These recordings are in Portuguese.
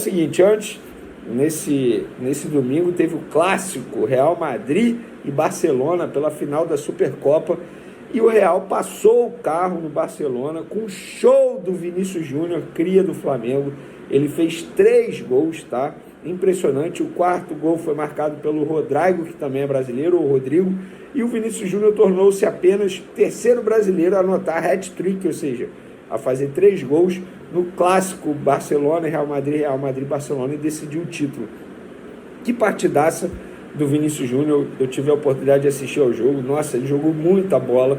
O seguinte, nesse domingo teve o clássico Real Madrid e Barcelona pela final da Supercopa e o Real passou o carro no Barcelona com um show do Vinícius Júnior, cria do Flamengo. Ele fez 3 gols, tá? Impressionante. O 4º gol foi marcado pelo Rodrigo, que também é brasileiro, o Rodrigo, e o Vinícius Júnior tornou-se apenas o 3º brasileiro a anotar hat-trick, ou seja, a fazer 3 gols no clássico Barcelona e Real Madrid, Barcelona, e decidiu o título. Que partidaça do Vinícius Júnior. Eu tive a oportunidade de assistir ao jogo. Nossa, ele jogou muita bola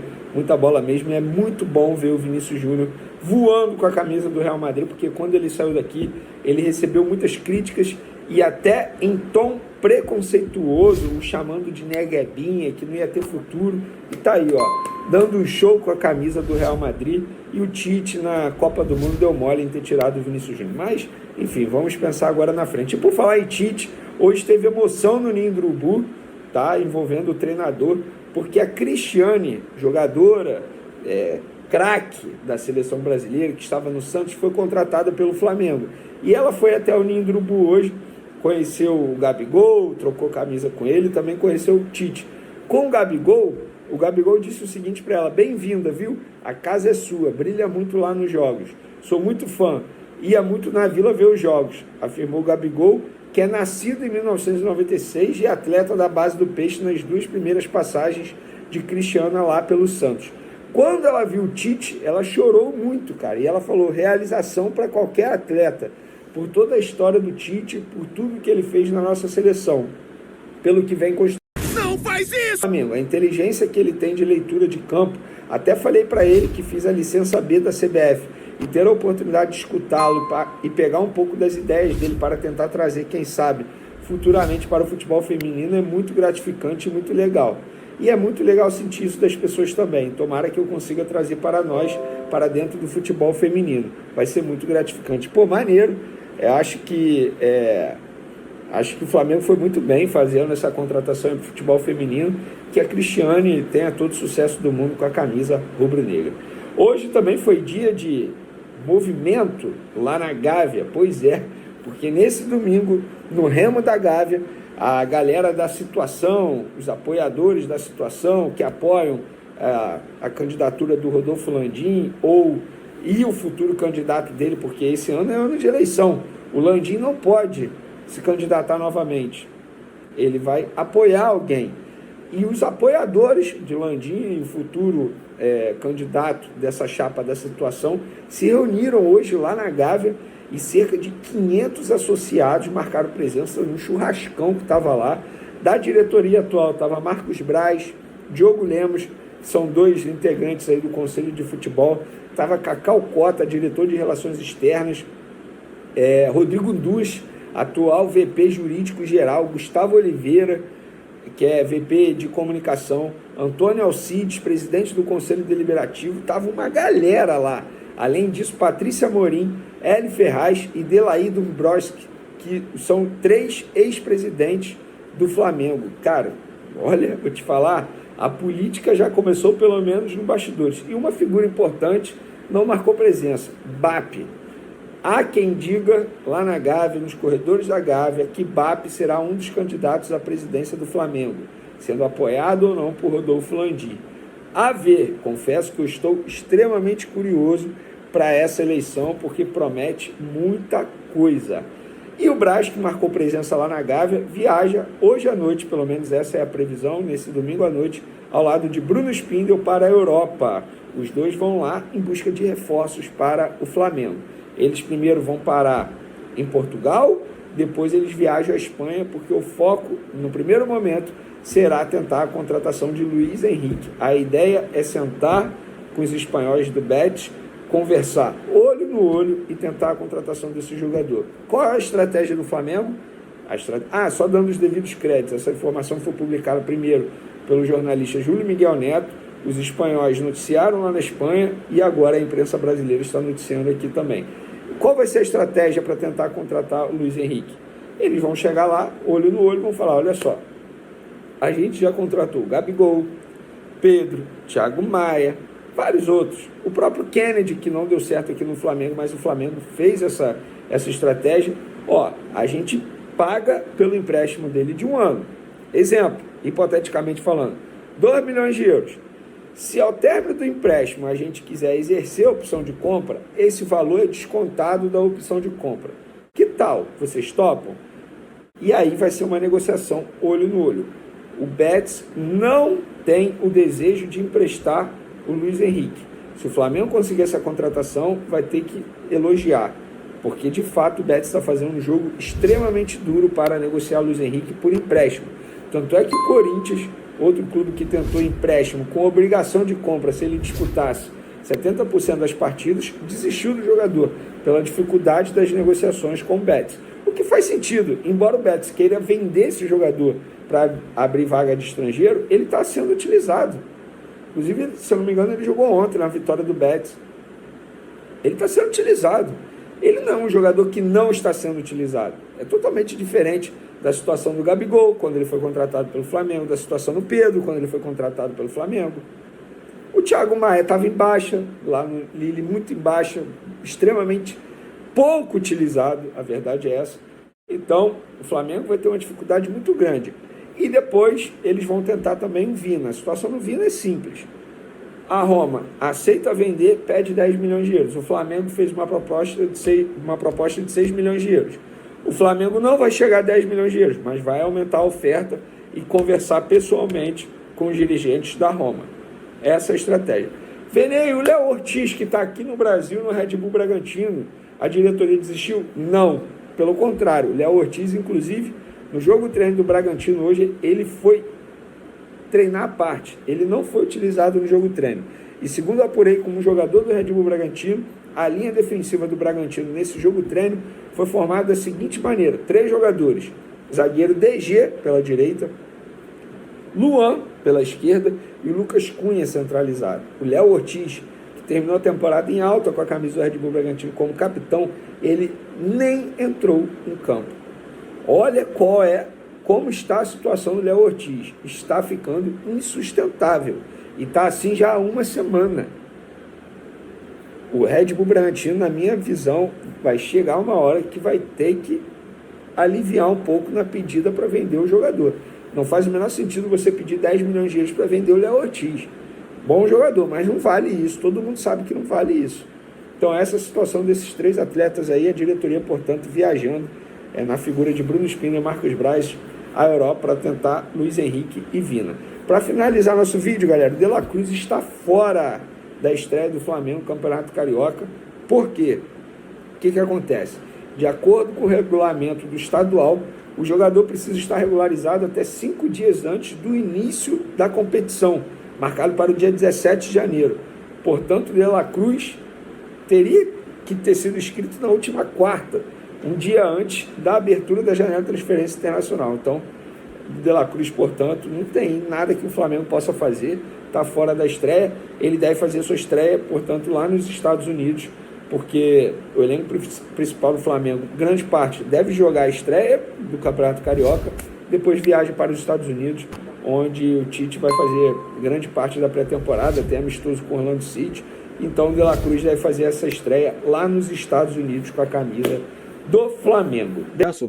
mesmo, e é muito bom ver o Vinícius Júnior voando com a camisa do Real Madrid, porque quando ele saiu daqui, ele recebeu muitas críticas e até em tom preconceituoso, o chamando de neguebinha, que não ia ter futuro, e tá aí, ó, dando um show com a camisa do Real Madrid. E o Tite na Copa do Mundo deu mole em ter tirado o Vinícius Júnior. Mas, enfim, vamos pensar agora na frente. E por falar em Tite, hoje teve emoção no Ninho do Urubu, tá, envolvendo o treinador, porque a Cristiane, jogadora, craque da seleção brasileira, que estava no Santos, foi contratada pelo Flamengo. E ela foi até o Ninho do Urubu hoje, conheceu o Gabigol, trocou camisa com ele, também conheceu o Tite. Com o Gabigol disse o seguinte para ela: bem-vinda, viu? A casa é sua, brilha muito lá nos jogos. Sou muito fã, ia muito na Vila ver os jogos, afirmou o Gabigol, que é nascido em 1996 e atleta da base do Peixe nas 2 primeiras passagens de Cristiana lá pelo Santos. Quando ela viu o Tite, ela chorou muito, cara, e ela falou: realização para qualquer atleta, por toda a história do Tite, por tudo que ele fez na nossa seleção, pelo que vem construindo. Não faz isso! Amigo, a inteligência que ele tem de leitura de campo, até falei para ele que fiz a licença B da CBF, e ter a oportunidade de escutá-lo e pegar um pouco das ideias dele para tentar trazer, quem sabe, futuramente para o futebol feminino é muito gratificante e muito legal. E é muito legal sentir isso das pessoas também. Tomara que eu consiga trazer para nós, para dentro do futebol feminino. Vai ser muito gratificante. Pô, maneiro. Acho que o Flamengo foi muito bem fazendo essa contratação de futebol feminino, que a Cristiane tenha todo o sucesso do mundo com a camisa rubro-negra. Hoje também foi dia de movimento lá na Gávea, pois é, porque nesse domingo, no Remo da Gávea, a galera da situação, os apoiadores da situação, que apoiam a candidatura do Rodolfo Landim e o futuro candidato dele, porque esse ano é ano de eleição. O Landim não pode se candidatar novamente. Ele vai apoiar alguém. E os apoiadores de Landim, o futuro candidato dessa chapa, dessa situação, se reuniram hoje lá na Gávea e cerca de 500 associados marcaram presença no churrascão que estava lá. Da diretoria atual estava Marcos Braz, Diogo Lemos, que são 2 integrantes aí do Conselho de Futebol, estava Cacau Cota, diretor de Relações Externas, Rodrigo Duz, atual VP Jurídico Geral, Gustavo Oliveira, que é VP de Comunicação, Antônio Alcides, presidente do Conselho Deliberativo, estava uma galera lá. Além disso, Patrícia Morim, Eli Ferraz e Delaí Dombrowski, que são 3 ex-presidentes do Flamengo. Cara, olha, vou te falar, a política já começou pelo menos no bastidores. E uma figura importante não marcou presença, BAP. Há quem diga lá na Gávea, nos corredores da Gávea, que BAP será um dos candidatos à presidência do Flamengo, sendo apoiado ou não por Rodolfo Landim. A ver, confesso que eu estou extremamente curioso para essa eleição, porque promete muita coisa. E o Braz, que marcou presença lá na Gávea, viaja hoje à noite, pelo menos essa é a previsão, nesse domingo à noite, ao lado de Bruno Spindel para a Europa. Os 2 vão lá em busca de reforços para o Flamengo. Eles primeiro vão parar em Portugal, depois eles viajam à Espanha, porque o foco, no primeiro momento, será tentar a contratação de Luiz Henrique. A ideia é sentar com os espanhóis do Betis, conversar olho no olho e tentar a contratação desse jogador. Qual é a estratégia do Flamengo? Só dando os devidos créditos. Essa informação foi publicada primeiro pelo jornalista Júlio Miguel Neto. Os espanhóis noticiaram lá na Espanha e agora a imprensa brasileira está noticiando aqui também. Qual vai ser a estratégia para tentar contratar o Luiz Henrique? Eles vão chegar lá, olho no olho, e vão falar: olha só, a gente já contratou Gabigol, Pedro, Thiago Maia, vários outros. O próprio Kennedy, que não deu certo aqui no Flamengo, mas o Flamengo fez essa estratégia. Ó, a gente paga pelo empréstimo dele de 1 ano. Exemplo, hipoteticamente falando, 2 milhões de euros. Se ao término do empréstimo a gente quiser exercer a opção de compra, esse valor é descontado da opção de compra. Que tal? Vocês topam? E aí vai ser uma negociação olho no olho. O Betis não tem o desejo de emprestar o Luiz Henrique. Se o Flamengo conseguir essa contratação, vai ter que elogiar, porque de fato o Betis está fazendo um jogo extremamente duro para negociar o Luiz Henrique por empréstimo. Tanto é que o Corinthians, outro clube que tentou empréstimo com obrigação de compra se ele disputasse 70% das partidas, desistiu do jogador pela dificuldade das negociações com o Betis. O que faz sentido, embora o Betis queira vender esse jogador para abrir vaga de estrangeiro, ele está sendo utilizado. Inclusive, se eu não me engano, ele jogou ontem na vitória do Betis. Ele está sendo utilizado. Ele não é um jogador que não está sendo utilizado. É totalmente diferente da situação do Gabigol, quando ele foi contratado pelo Flamengo, da situação do Pedro, quando ele foi contratado pelo Flamengo. O Thiago Maia estava em baixa, lá no Lille, muito em baixa, extremamente pouco utilizado, a verdade é essa. Então, o Flamengo vai ter uma dificuldade muito grande. E depois eles vão tentar também o Vina. A situação do Vina é simples. A Roma aceita vender, pede 10 milhões de euros. O Flamengo fez uma proposta de 6 milhões de euros. O Flamengo não vai chegar a 10 milhões de euros, mas vai aumentar a oferta e conversar pessoalmente com os dirigentes da Roma. Essa é a estratégia. Venei, o Léo Ortiz, que está aqui no Brasil, no Red Bull Bragantino, a diretoria desistiu? Não. Pelo contrário, o Léo Ortiz, inclusive, no jogo treino do Bragantino hoje, ele foi treinar à parte. Ele não foi utilizado no jogo treino. E segundo eu apurei como jogador do Red Bull Bragantino, a linha defensiva do Bragantino nesse jogo treino foi formada da seguinte maneira: 3 jogadores. Zagueiro DG pela direita, Luan pela esquerda e o Lucas Cunha centralizado. O Léo Ortiz, que terminou a temporada em alta com a camisa do Red Bull Bragantino como capitão, ele nem entrou em campo. Olha como está a situação do Léo Ortiz. Está ficando insustentável. E está assim já há 1 semana. O Red Bull Bragantino, na minha visão, vai chegar uma hora que vai ter que aliviar um pouco na pedida para vender o jogador. Não faz o menor sentido você pedir 10 milhões de euros para vender o Léo Ortiz. Bom jogador, mas não vale isso. Todo mundo sabe que não vale isso. Então essa situação desses 3 atletas aí, a diretoria, portanto, viajando na figura de Bruno Spina e Marcos Braz, a Europa para tentar Luiz Henrique e Vina. Para finalizar nosso vídeo, galera, o De La Cruz está fora da estreia do Flamengo no Campeonato Carioca. Por quê? O que acontece? De acordo com o regulamento do estadual, o jogador precisa estar regularizado até 5 dias antes do início da competição, marcado para o dia 17 de janeiro. Portanto, o De La Cruz teria que ter sido inscrito na última quarta, um dia antes da abertura da janela de transferência internacional. Então, De La Cruz, portanto, não tem nada que o Flamengo possa fazer, está fora da estreia. Ele deve fazer sua estreia, portanto, lá nos Estados Unidos, porque o elenco principal do Flamengo, grande parte, deve jogar a estreia do Campeonato Carioca, depois viaja para os Estados Unidos, onde o Tite vai fazer grande parte da pré-temporada, até amistoso com o Orlando City. Então, o De La Cruz deve fazer essa estreia lá nos Estados Unidos com a camisa do Flamengo.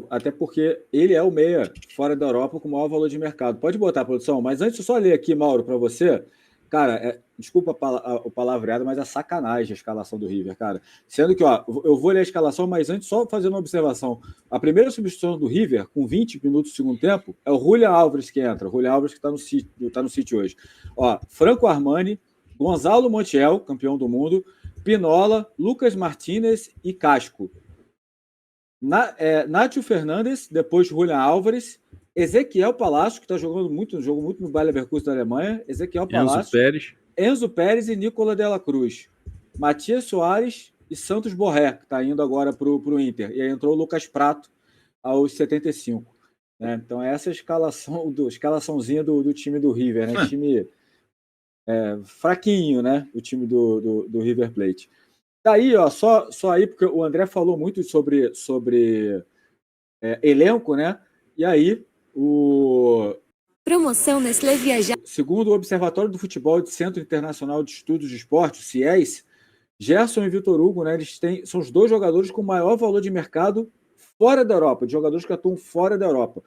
Até porque ele é o meia fora da Europa com o maior valor de mercado. Pode botar, produção, mas antes eu só ler aqui, Mauro, para você. Cara, desculpa o palavreado, mas é sacanagem a escalação do River, cara. Sendo que, ó, eu vou ler a escalação, mas antes só fazendo uma observação. A primeira substituição do River, com 20 minutos do segundo tempo, é o Julián Álvares que entra. O Julián Álvares que está no City hoje. Ó, Franco Armani, Gonzalo Montiel, campeão do mundo, Pinola, Lucas Martinez e Casco. Nátio Fernandes, depois Julián Álvares, Ezequiel Palácio, que está jogando muito no Bayer Leverkusen da Alemanha, Ezequiel Palácio, Enzo Pérez e Nicola Dela Cruz, Matias Soares e Santos Borré, que está indo agora para o Inter, e aí entrou o Lucas Prato aos 75. Né? Então essa é a escalaçãozinha do time do River, né? Time fraquinho, né? O time do River Plate. Daí, ó, só aí, porque o André falou muito sobre elenco, né? E aí, Promoção Nestlé Viajar. Segundo o Observatório do Futebol do Centro Internacional de Estudos de Esporte, o CIES, Gerson e Vitor Hugo, né, são os 2 jogadores com maior valor de mercado fora da Europa, de jogadores que atuam fora da Europa.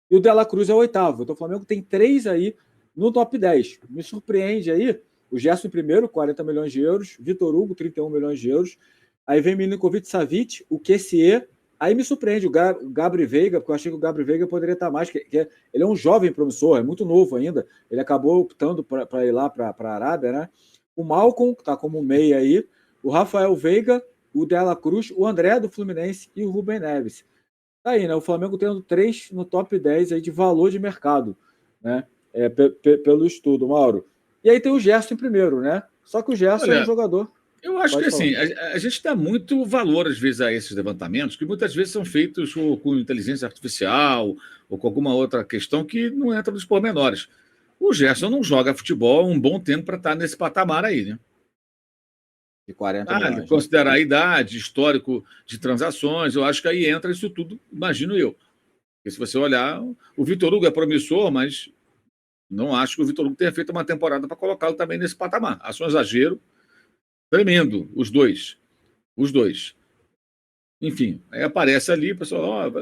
E o De La Cruz é o 8º. Então o Flamengo tem 3 aí no top 10. Me surpreende aí o Gerson em primeiro, 40 milhões de euros, Vitor Hugo, 31 milhões de euros. Aí vem Milinkovic-Savic, o Kessié. Aí me surpreende o Gabri Veiga, porque eu achei que o Gabri Veiga poderia estar mais. Ele é um jovem promissor, é muito novo ainda. Ele acabou optando para ir lá para a Arábia, né? O Malcom, que está como meia aí, o Rafael Veiga, o De La Cruz, o André do Fluminense e o Rubem Neves. Tá aí, né? O Flamengo tendo 3 no top 10 aí de valor de mercado, né? Pelo estudo, Mauro. E aí tem o Gerson em primeiro, né? Só que o Gerson é um jogador. Eu acho que assim, a gente dá muito valor, às vezes, a esses levantamentos, que muitas vezes são feitos com inteligência artificial ou com alguma outra questão que não entra nos pormenores. O Gerson não joga futebol há um bom tempo para estar nesse patamar aí, né? De 40 milhões. Considerar a idade, histórico de transações, eu acho que aí entra isso tudo, imagino eu. Porque se você olhar, o Vitor Hugo é promissor, mas não acho que o Vitor Hugo tenha feito uma temporada para colocá-lo também nesse patamar. Acho um exagero tremendo, os dois. Enfim, aí aparece ali, o pessoal,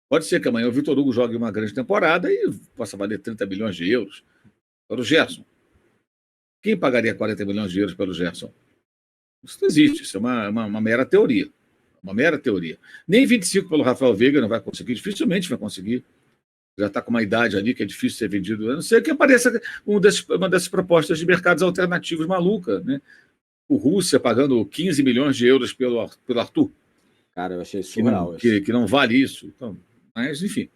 pode ser que amanhã o Vitor Hugo jogue uma grande temporada e possa valer 30 milhões de euros. Para o Gerson. Quem pagaria 40 milhões de euros pelo Gerson? Isso não existe, isso é uma mera teoria. Uma mera teoria. Nem 25 pelo Rafael Veiga não vai conseguir, dificilmente vai conseguir. Já está com uma idade ali que é difícil ser vendido. A não ser que apareça uma dessas propostas de mercados alternativos maluca, né? O Rússia pagando 15 milhões de euros pelo Arthur. Cara, eu achei surreal. Que não vale isso. Então, mas, enfim.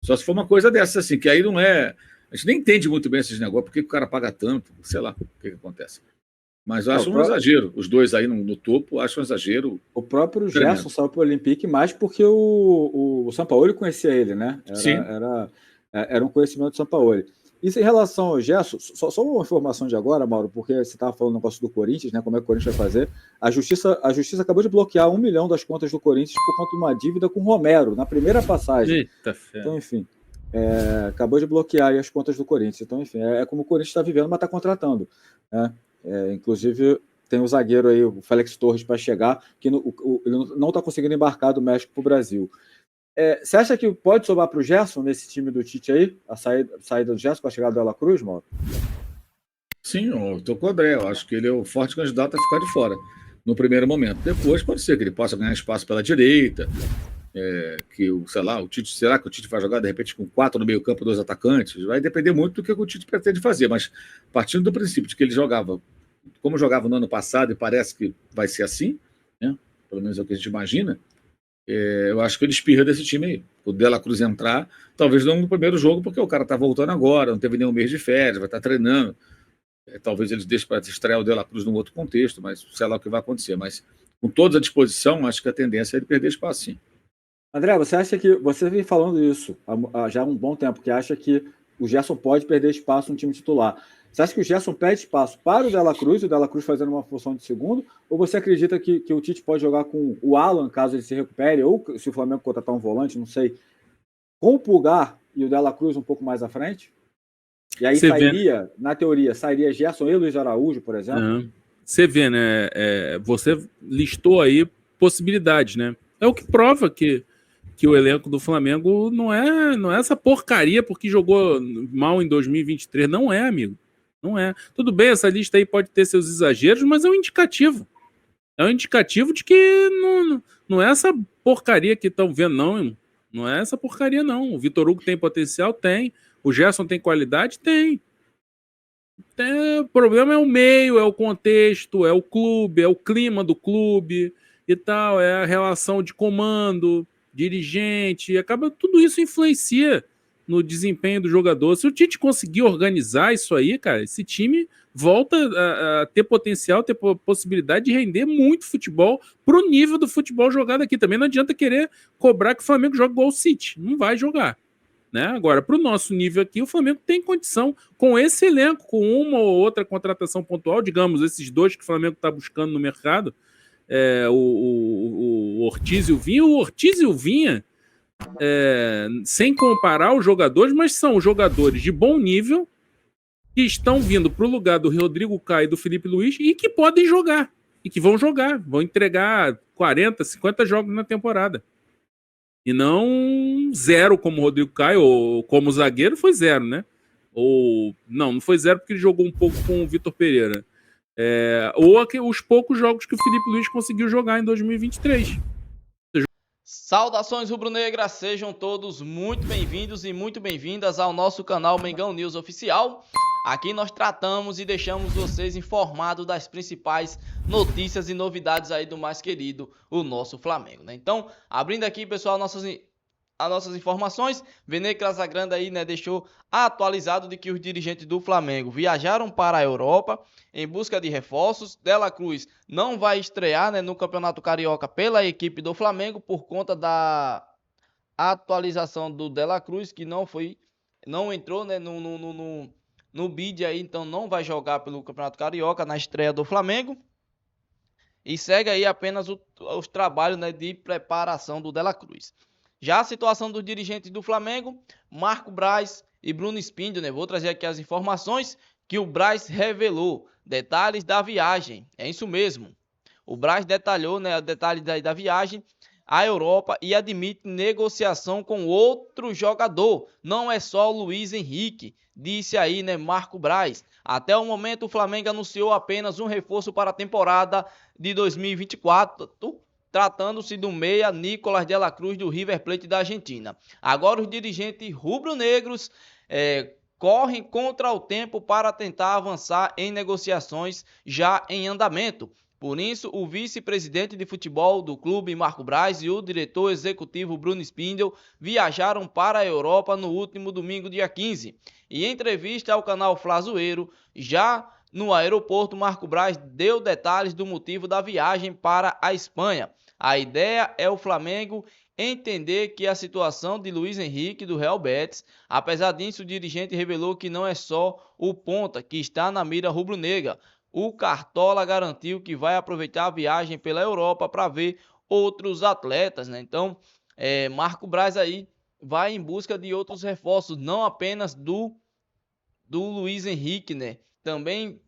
Só se for uma coisa dessa, assim, que aí não é... A gente nem entende muito bem esses negócios, por que o cara paga tanto, sei lá o que acontece. Mas eu acho um exagero. Os dois aí no topo, acho um exagero. O próprio Gerson saiu para o Olympique mais porque o Sampaoli conhecia ele, né? Era um conhecimento do Sampaoli. Isso em relação ao Gerson, só uma informação de agora, Mauro, porque você estava falando um negócio do Corinthians, né? Como é que o Corinthians vai fazer? A Justiça acabou de bloquear 1 milhão das contas do Corinthians por conta de uma dívida com o Romero, na primeira passagem. Eita, então, enfim, acabou de bloquear aí as contas do Corinthians. Então, enfim, é como o Corinthians está vivendo, mas está contratando, né? Inclusive, tem o zagueiro aí, o Félix Torres, para chegar, que ele não está conseguindo embarcar do México para o Brasil. Você acha que pode sobrar para o Gerson nesse time do Tite aí? A saída do Gerson com a chegada do De La Cruz, Mauro? Sim, eu estou com o André. Eu acho que ele é o forte candidato a ficar de fora no primeiro momento. Depois pode ser que ele possa ganhar espaço pela direita, será que o Tite vai jogar de repente com 4 no meio campo, 2 atacantes? Vai depender muito do que o Tite pretende fazer, mas partindo do princípio de que ele jogava como jogava no ano passado e parece que vai ser assim, né? Pelo menos é o que a gente imagina, eu acho que ele espirra desse time aí. O De La Cruz entrar, talvez não no primeiro jogo, porque o cara está voltando agora, não teve nenhum mês de férias, vai estar treinando. Talvez eles deixem para estrear o De La Cruz num outro contexto, mas sei lá o que vai acontecer. Mas com toda a disposição, acho que a tendência é ele perder espaço, sim. André, você acha que... Você vem falando isso já há um bom tempo, que acha que o Gerson pode perder espaço no time titular. Você acha que o Gerson perde espaço para o De La Cruz, e o De La Cruz fazendo uma função de segundo? Ou você acredita que o Tite pode jogar com o Alan, caso ele se recupere, ou se o Flamengo contratar um volante, não sei, com o Pulgar e o De La Cruz um pouco mais à frente? E aí na teoria, sairia Gerson e Luiz Araújo, por exemplo? Você vê, né? Você listou aí possibilidades, né? É o que prova que o elenco do Flamengo não é essa porcaria porque jogou mal em 2023. Não é, amigo. Não é. Tudo bem, essa lista aí pode ter seus exageros, mas é um indicativo. É um indicativo de que não é essa porcaria que estão vendo, não, irmão. Não é essa porcaria, não. O Vitor Hugo tem potencial? Tem. O Gerson tem qualidade? Tem. O problema é o meio, é o contexto, é o clube, é o clima do clube e tal, é a relação de comando, dirigente, tudo isso influencia no desempenho do jogador. Se o Tite conseguir organizar isso aí, cara, esse time volta a ter potencial, ter possibilidade de render muito futebol pro nível do futebol jogado aqui. Também não adianta querer cobrar que o Flamengo jogue igual o City. Não vai jogar, né? Agora, pro nosso nível aqui, o Flamengo tem condição, com esse elenco, com uma ou outra contratação pontual, digamos, esses 2 que o Flamengo está buscando no mercado, o Ortiz e o Vinha. O Ortiz e o Vinha, sem comparar os jogadores, mas são jogadores de bom nível que estão vindo para o lugar do Rodrigo Caio e do Felipe Luiz e que podem jogar, e que vão jogar, vão entregar 40, 50 jogos na temporada. E não 0 como o Rodrigo Caio, ou como zagueiro foi 0, né? Ou não foi 0 porque ele jogou um pouco com o Vitor Pereira. Ou os poucos jogos que o Felipe Luiz conseguiu jogar em 2023. Saudações rubro-negras, sejam todos muito bem-vindos e muito bem-vindas ao nosso canal Mengão News Oficial. Aqui nós tratamos e deixamos vocês informados das principais notícias e novidades aí do mais querido, o nosso Flamengo, né? Então, abrindo aqui, pessoal, as nossas informações, Vene Casagrande aí, né, deixou atualizado de que os dirigentes do Flamengo viajaram para a Europa em busca de reforços. Dela Cruz não vai estrear, né, no Campeonato Carioca pela equipe do Flamengo por conta da atualização do Dela Cruz, que não entrou, né, no bid aí, então não vai jogar pelo Campeonato Carioca na estreia do Flamengo. E segue aí apenas os trabalhos, né, de preparação do Dela Cruz. Já a situação dos dirigentes do Flamengo, Marco Braz e Bruno Spindel, né? Vou trazer aqui as informações que o Braz revelou. Detalhes da viagem, é isso mesmo. O Braz detalhou, né, detalhes da viagem à Europa e admite negociação com outro jogador. Não é só o Luiz Henrique, disse aí, né, Marco Braz. Até o momento o Flamengo anunciou apenas um reforço para a temporada de 2024, tratando-se do meia Nicolás de la Cruz do River Plate da Argentina. Agora os dirigentes rubro-negros correm contra o tempo para tentar avançar em negociações já em andamento. Por isso, o vice-presidente de futebol do clube, Marco Braz, e o diretor executivo, Bruno Spindel, viajaram para a Europa no último domingo, dia 15. E em entrevista ao canal Flazoeiro, já no aeroporto, Marco Braz deu detalhes do motivo da viagem para a Espanha. A ideia é o Flamengo entender que a situação de Luiz Henrique do Real Betis, apesar disso, o dirigente revelou que não é só o ponta que está na mira rubro-negra. O Cartola garantiu que vai aproveitar a viagem pela Europa para ver outros atletas, né? Então, Marco Braz aí vai em busca de outros reforços, não apenas do Luiz Henrique, né? Também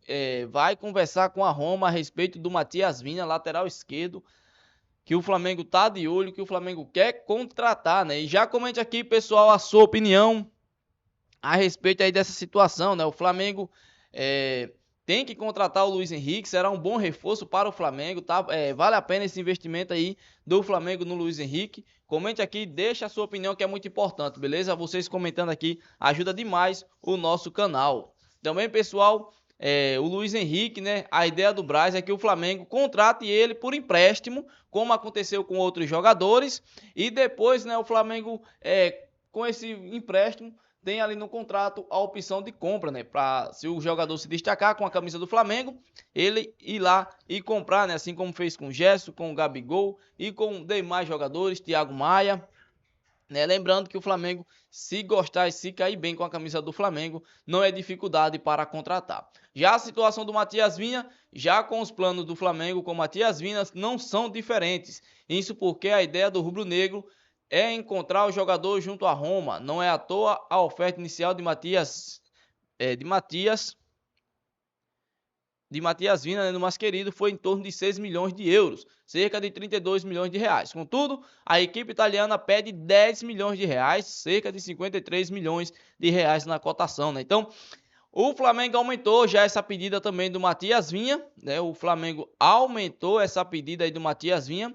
vai conversar com a Roma a respeito do Matias Vinha, lateral esquerdo, que o Flamengo tá de olho, que o Flamengo quer contratar, né? E já comente aqui, pessoal, a sua opinião a respeito aí dessa situação, né? O Flamengo tem que contratar o Luiz Henrique, será um bom reforço para o Flamengo, tá? Vale a pena esse investimento aí do Flamengo no Luiz Henrique? Comente aqui, deixa a sua opinião, que é muito importante, beleza? Vocês comentando aqui ajuda demais o nosso canal. Também, pessoal, o Luiz Henrique, né? A ideia do Braz é que o Flamengo contrate ele por empréstimo, como aconteceu com outros jogadores, e depois, né, o Flamengo, com esse empréstimo, tem ali no contrato a opção de compra, né? Para, se o jogador se destacar com a camisa do Flamengo, ele ir lá e comprar, né? Assim como fez com o Gerson, com o Gabigol e com demais jogadores, Thiago Maia. Né? Lembrando que o Flamengo, se gostar e se cair bem com a camisa do Flamengo, não é dificuldade para contratar. Já a situação do Matias Vinha, já com os planos do Flamengo com o Matias Vinha, não são diferentes. Isso porque a ideia do rubro-negro é encontrar o jogador junto à Roma. Não é à toa a oferta inicial de Matias Vinha, né, no mais querido, foi em torno de 6 milhões de euros, cerca de 32 milhões de reais. Contudo, a equipe italiana pede 10 milhões de reais, cerca de 53 milhões de reais na cotação, né? Então, o Flamengo aumentou já essa pedida também do Matias Vinha, né? O Flamengo aumentou essa pedida aí do Matias Vinha.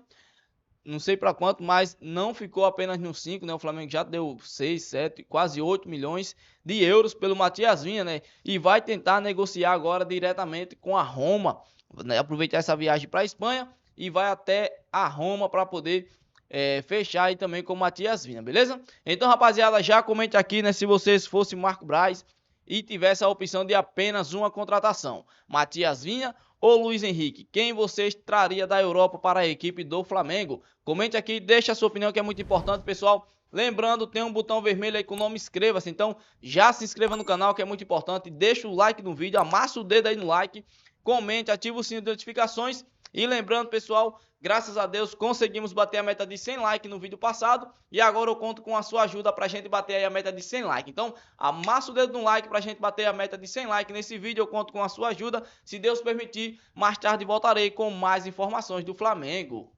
Não sei para quanto, mas não ficou apenas no 5, né? O Flamengo já deu 6, 7, quase 8 milhões de euros pelo Matias Vinha, né? E vai tentar negociar agora diretamente com a Roma, né? Aproveitar essa viagem para a Espanha e vai até a Roma para poder fechar aí também com o Matias Vinha, beleza? Então, rapaziada, já comente aqui, né? Se vocês fossem Marco Braz e tivesse a opção de apenas uma contratação, Matias Vinha ou Luiz Henrique, quem vocês traria da Europa para a equipe do Flamengo? Comente aqui, deixa a sua opinião, que é muito importante, pessoal. Lembrando, tem um botão vermelho aí com o nome inscreva-se, então já se inscreva no canal, que é muito importante. Deixa o like no vídeo, amassa o dedo aí no like, comente, ativa o sininho de notificações. E lembrando, pessoal, graças a Deus conseguimos bater a meta de 100 likes no vídeo passado. E agora eu conto com a sua ajuda pra gente bater aí a meta de 100 likes. Então, amassa o dedo no like pra gente bater a meta de 100 likes nesse vídeo. Eu conto com a sua ajuda. Se Deus permitir, mais tarde voltarei com mais informações do Flamengo.